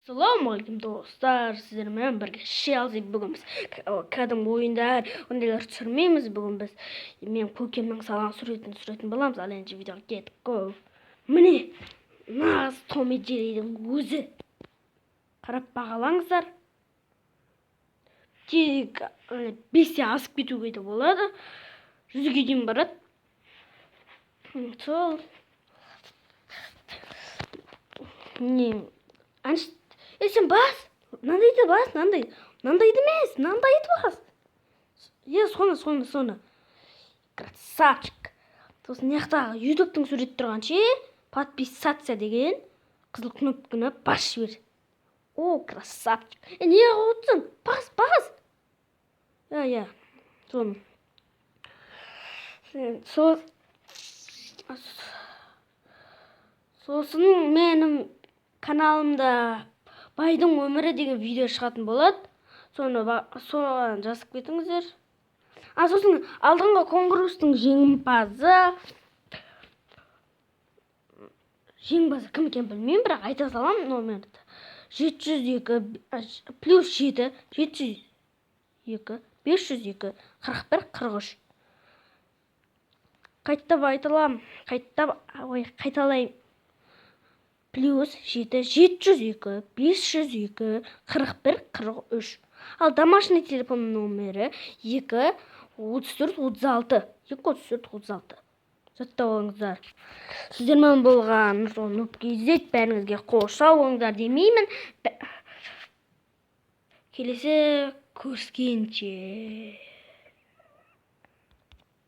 Assalamualaikum dostlar, sizlerмен бірге Шелзи бүгін біз кәдімгі ойындар, ондайлар түсірмейміз. Бүгін біз мен көкемнің салған суретін боламыз. Ал енді видеоға кеттік қой. Міне, нағыз Том и Джерридің өзі. Қарап бағалаңыздар. Тек 5-те асып кетуге де болады. 100-ге дейін барады. Сол. Не, сен бас, мынандайды бас, мынандайды емес, мынандайды бас. Соны. Красавчик. Сосын яқтағы ютубтың сурет тұрған подписаться деген қызыл кнопканы бас жібер. О, красавчик. Не қылып Бас. Соны. Сосын менің каналымда байдың өмірі деген видео шығатын болады. Соған жазып кетіңіздер. Сосын алдыңғы конкурстың жеңімпазы кім екенін білмеймін, бірақ айта салам номерді. 702 плюс 7 702 502 41 43. Қайталайым. Плюс 7 702 502 41 43. Ал домашний телефон номері 2 34 36 Жаттап алыңыздар. Сіздермен болған Нубкизет, бәріңізге қош сау болыңыздар демеймін. Келесі көріскенше.